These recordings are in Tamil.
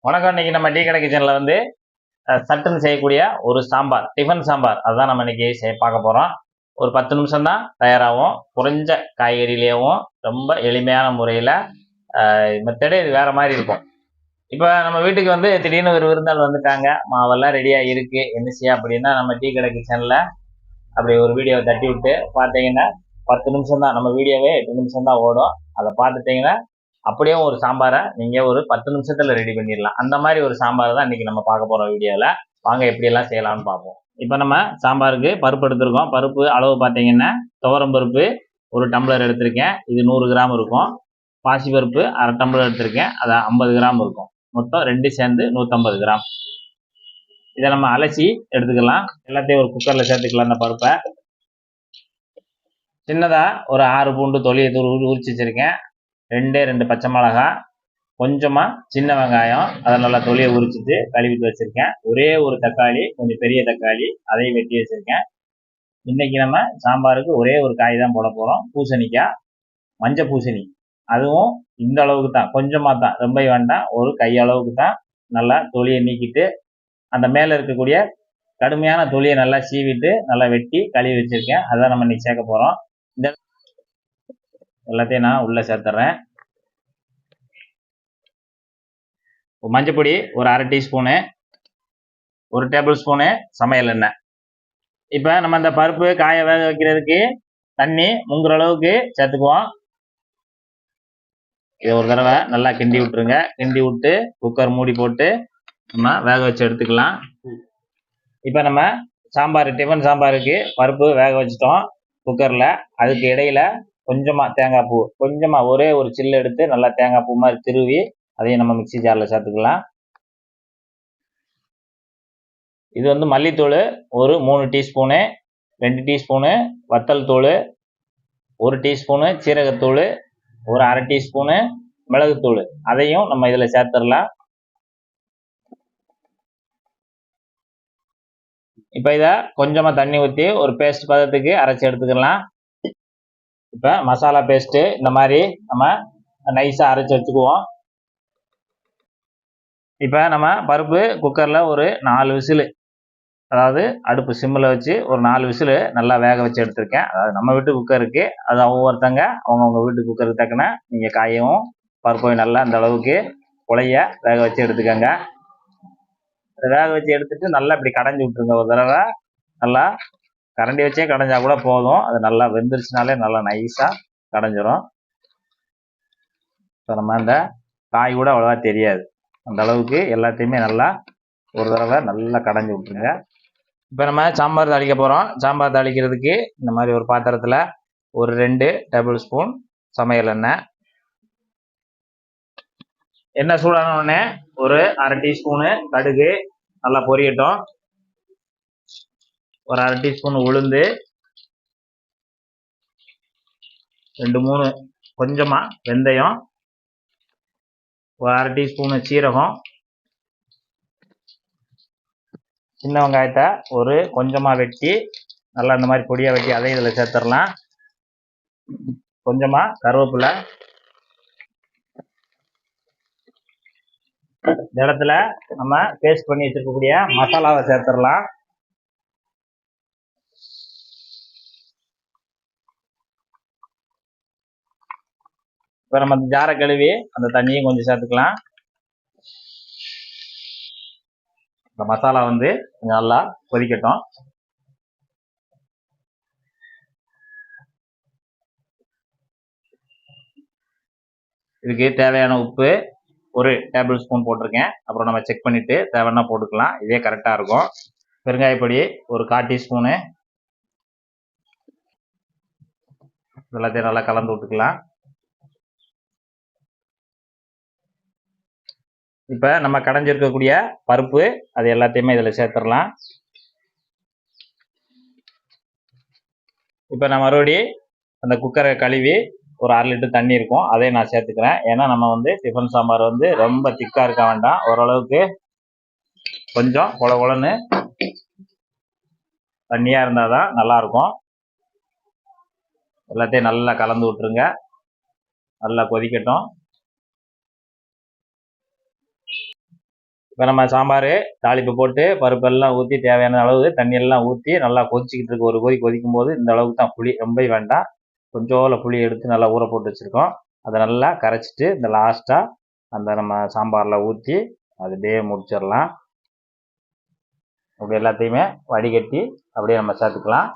வணக்கம். இன்னைக்கு நம்ம டீ கடை கிச்சனில் வந்து சட்டுன்னு செய்யக்கூடிய ஒரு சாம்பார், டிஃபன் சாம்பார் அதுதான் நம்ம இன்னைக்கு பார்க்க போகிறோம். ஒரு 10 நிமிஷம் தான் தயாராகும். குறைஞ்ச காய்கறியிலேயும் ரொம்ப எளிமையான முறையில் மெத்தடே இது வேறு மாதிரி இருக்கும். இப்போ நம்ம வீட்டுக்கு வந்து திடீர்னு ஒரு விருந்தாள் வந்துட்டாங்க, மாவெல்லாம் ரெடியாக இருக்குது, என்ன செய்ய அப்படின்னா நம்ம டீ கடை கிச்சனில் அப்படி ஒரு வீடியோவை தட்டி விட்டு பார்த்தீங்கன்னா 10 நிமிஷம் தான், நம்ம வீடியோவே 8 நிமிஷம் தான் ஓடும். அதை பார்த்துட்டிங்கன்னா அப்படியே ஒரு சாம்பாரை நீங்கள் ஒரு 10 நிமிஷத்தில் ரெடி பண்ணிடலாம். அந்த மாதிரி ஒரு சாம்பார் தான் இன்றைக்கி நம்ம பார்க்க போகிறோம் வீடியோவில். வாங்க எப்படியெல்லாம் செய்யலாம்னு பார்ப்போம். இப்போ நம்ம சாம்பாருக்கு பருப்பு எடுத்திருக்கோம். பருப்பு அளவு பார்த்தீங்கன்னா துவரம் பருப்பு ஒரு டம்ளர் எடுத்திருக்கேன், இது 100 கிராம் இருக்கும். பாசி பருப்பு அரை டம்ளர் எடுத்திருக்கேன், அது 50 கிராம் இருக்கும். மொத்தம் 2 சேர்ந்து 150 கிராம். இதை நம்ம அலசி எடுத்துக்கலாம். எல்லாத்தையும் ஒரு குக்கரில் சேர்த்துக்கலாம். அந்த பருப்பை சின்னதாக ஒரு 6 பூண்டு தொலியை உரிச்சு வச்சுருக்கேன், 2 பச்சை மிளகா, கொஞ்சமாக சின்ன வெங்காயம் அதை நல்லா தொலியை உரிச்சிட்டு கழுவிட்டு வச்சுருக்கேன். ஒரே ஒரு தக்காளி, கொஞ்சம் பெரிய தக்காளி, அதையும் வெட்டி வச்சுருக்கேன். இன்றைக்கி நம்ம சாம்பாருக்கு ஒரே ஒரு காய் தான் போட போகிறோம், பூசணிக்காய், மஞ்சள் பூசணி. அதுவும் இந்த அளவுக்கு தான், கொஞ்சமாக தான், ரொம்ப வேண்டாம், ஒரு கையளவுக்கு தான். நல்லா தொலியை நீக்கிட்டு அந்த மேலே இருக்கக்கூடிய கடுமையான தொலியை நல்லா சீவிட்டு நல்லா வெட்டி கழுவி வச்சுருக்கேன். அதான் நம்ம இன்றைக்கி சேர்க்க போகிறோம். இந்த எல்லாத்தையும் நான் உள்ளே சேர்த்துறேன். மஞ்சப்பொடி ஒரு அரை டீஸ்பூனு, 1 டேபிள் ஸ்பூனு சமையல் எண்ணெய். இப்போ நம்ம இந்த பருப்பு காய வேக வைக்கிறதுக்கு தண்ணி முங்குற அளவுக்கு சேர்த்துக்குவோம். இதை ஒரு தடவை நல்லா கிண்டி விட்டுருங்க. கிண்டி விட்டு குக்கர் மூடி போட்டு நம்ம வேக வச்சு எடுத்துக்கலாம். இப்போ நம்ம சாம்பார், டிஃபன் சாம்பாருக்கு பருப்பு வேக வச்சிட்டோம் குக்கரில். அதுக்கு இடையில கொஞ்சமாக தேங்காய் பூ, கொஞ்சமாக ஒரே ஒரு சில்லு எடுத்து நல்லா தேங்காய் பூ மாதிரி திருவி அதையும் நம்ம மிக்சி ஜாரில் சேர்த்துக்கலாம். இது வந்து மல்லித்தூள் ஒரு 3 டீஸ்பூனு, 2 டீஸ்பூனு வத்தல் தூள், 1 டீஸ்பூனு சீரகத்தூள், ஒரு அரை டீஸ்பூனு மிளகுத்தூள், அதையும் நம்ம இதில் சேர்த்துடலாம். இப்போ இதை கொஞ்சமாக தண்ணி ஊற்றி ஒரு பேஸ்ட் பதத்துக்கு அரைச்சி எடுத்துக்கலாம். இப்போ மசாலா பேஸ்ட்டு இந்த மாதிரி நம்ம நைஸாக அரைச்சி வச்சுக்குவோம். இப்போ நம்ம பருப்பு குக்கரில் ஒரு 4 விசிலு, அதாவது அடுப்பு சிம்மில் வச்சு ஒரு 4 விசிலு நல்லா வேக வச்சு எடுத்திருக்கேன். அதாவது நம்ம வீட்டு குக்கருக்கு, அது ஒவ்வொருத்தங்க அவங்கவுங்க வீட்டு குக்கருக்கு தக்கன நீங்கள் காயும் பருப்பையும் நல்லா அந்த அளவுக்கு குழைய வேக வச்சு எடுத்துக்கோங்க. வேக வச்சு எடுத்துட்டு நல்லா இப்படி கடைஞ்சி விட்டுருங்க ஒரு தடவை. நல்லா கரண்டி வச்சே கடைஞ்சா கூட போதும், அது நல்லா வெந்துருச்சுனாலே நல்லா நைஸாக கடைஞ்சிரும். இப்போ நம்ம அந்த காய் கூட அவ்வளோவா தெரியாது, அந்த அளவுக்கு எல்லாத்தையுமே நல்லா ஒரு தடவை நல்லா கடைஞ்சி விட்டுருங்க. இப்போ நம்ம சாம்பார் தாளிக்க போகிறோம். சாம்பார் தாளிக்கிறதுக்கு இந்த மாதிரி ஒரு பாத்திரத்தில் ஒரு 2 டேபிள் ஸ்பூன் சமையல் எண்ணெய். எண்ணெய் சூடான உடனே ஒரு அரை டீஸ்பூனு கடுகு நல்லா பொரியட்டும். ஒரு அரை டீஸ்பூன் உளுந்து, 2-3 கொஞ்சமாக வெந்தயம், ஒரு அரை டீஸ்பூனு சீரகம், சின்ன வெங்காயத்தை ஒரு கொஞ்சமாக வெட்டி நல்லா இந்த மாதிரி பொடியாக வெட்டி அதையும் இதில் சேர்த்துடலாம். கொஞ்சமாக கருவேப்பிலை. இந்த இடத்துல நம்ம பேஸ்ட் பண்ணி வச்சிருக்கக்கூடிய மசாலாவை சேர்த்துடலாம். இப்போ நம்ம ஜாரை கழுவி அந்த தண்ணியும் கொஞ்சம் சேர்த்துக்கலாம். இந்த மசாலா வந்து கொஞ்சம் நல்லா கொதிக்கட்டும். இதுக்கு தேவையான உப்பு ஒரு டேபிள் ஸ்பூன் போட்டிருக்கேன். அப்புறம் நம்ம செக் பண்ணிவிட்டு தேவைன்னா போட்டுக்கலாம், இதே கரெக்டாக இருக்கும். பெருங்காயப்பொடி ஒரு 1/4 டீஸ்பூனு, எல்லாத்தையும் நல்லா கலந்து விட்டுக்கலாம். இப்போ நம்ம கடைஞ்சிருக்கக்கூடிய பருப்பு அது எல்லாத்தையுமே இதில் சேர்த்துடலாம். இப்போ நான் மறுபடியும் அந்த குக்கரை கழுவி ஒரு 1/2 லிட்டர் தண்ணி இருக்கும், அதையும் நான் சேர்த்துக்கிறேன். ஏன்னா நம்ம வந்து டிஃபன் சாம்பார் வந்து ரொம்ப திக்காக இருக்க வேண்டாம், ஓரளவுக்கு கொஞ்சம் கொல கொலன்னு தண்ணியாக இருந்தால் தான் நல்லாயிருக்கும். எல்லாத்தையும் நல்லா கலந்து விட்டுருங்க, நல்லா கொதிக்கட்டும். இப்போ நம்ம சாம்பார் தாளிப்பு போட்டு பருப்பெல்லாம் ஊற்றி தேவையான அளவு தண்ணியெல்லாம் ஊற்றி நல்லா கொதிச்சிக்கிட்டு இருக்கு. ஒரு கொதி கொதிக்கும் போது இந்த அளவுக்கு தான் புளி, ரொம்ப வேண்டாம். கொஞ்சோல புளி எடுத்து நல்லா ஊற போட்டு வச்சுருக்கோம். அதை நல்லா கரைச்சிட்டு இந்த லாஸ்ட்டாக அந்த நம்ம சாம்பாரில் ஊற்றி அது அப்படியே முடிச்சிடலாம். அப்படி எல்லாத்தையுமே வடிகட்டி அப்படியே நம்ம சேர்த்துக்கலாம்.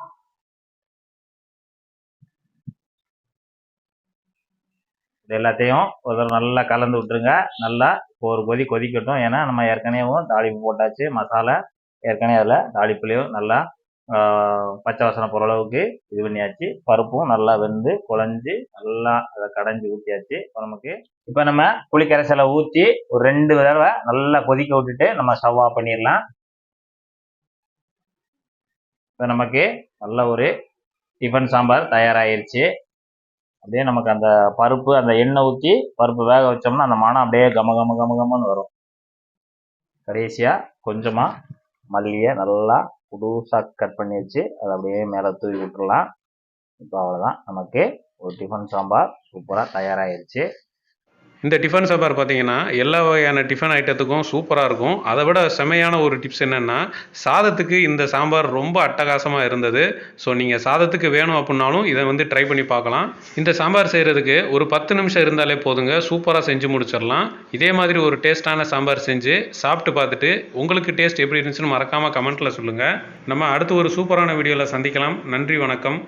இது எல்லாத்தையும் ஒரு தடவை நல்லா கலந்து விட்டுருங்க. நல்லா ஒரு கொதி கொதிக்கட்டும். ஏன்னா நம்ம ஏற்கனவே தாளிப்பு போட்டாச்சு, மசாலா ஏற்கனவே அதில் தாளிப்புலேயும் நல்லா பச்சை வாசனை போகிற அளவுக்கு இது பண்ணியாச்சு. பருப்பும் நல்லா வெந்து குழஞ்சி நல்லா அதை கடைஞ்சி ஊற்றியாச்சு நமக்கு. இப்போ நம்ம புளி கரைசலை ஊற்றி ஒரு 2 தடவை நல்லா கொதிக்க விட்டுட்டு நம்ம ஸ்டவ் ஆஃப் பண்ணிடலாம். இப்போ நமக்கு நல்ல ஒரு டிஃபன் சாம்பார் தயாராகிருச்சு. அப்படியே நமக்கு அந்த பருப்பு அந்த எண்ணெய் ஊற்றி பருப்பு வேக வச்சோம்னா அந்த மனம் அப்படியே கம கம கம கமன்னு வரும். கடைசியாக கொஞ்சமாக மல்லியை நல்லா புதுசாக கட் பண்ணி வச்சு அதை அப்படியே மேலே தூவி விட்டுடலாம். இப்போ அவ்வளோதான், நமக்கு ஒரு டிஃபன் சாம்பார் சூப்பராக தயாராகிருச்சு. இந்த டிஃபன் சாம்பார் பார்த்தீங்கன்னா எல்லா வகையான டிஃபன் ஐட்டத்துக்கும் சூப்பராக இருக்கும். அதை விட செமையான ஒரு டிப்ஸ் என்னென்னா, சாதத்துக்கு இந்த சாம்பார் ரொம்ப அட்டகாசமாக இருந்தது. ஸோ நீங்கள் சாதத்துக்கு வேணும் அப்படின்னாலும் இதை வந்து ட்ரை பண்ணி பார்க்கலாம். இந்த சாம்பார் செய்கிறதுக்கு ஒரு 10 நிமிஷம் இருந்தாலே போதுங்க, சூப்பராக செஞ்சு முடிச்சிடலாம். இதே மாதிரி ஒரு டேஸ்ட்டான சாம்பார் செஞ்சு சாப்பிட்டு பார்த்துட்டு உங்களுக்கு டேஸ்ட் எப்படி இருந்துச்சுன்னு மறக்காமல் கமெண்ட்டில் சொல்லுங்கள். நம்ம அடுத்து ஒரு சூப்பரான வீடியோவில் சந்திக்கலாம். நன்றி, வணக்கம்.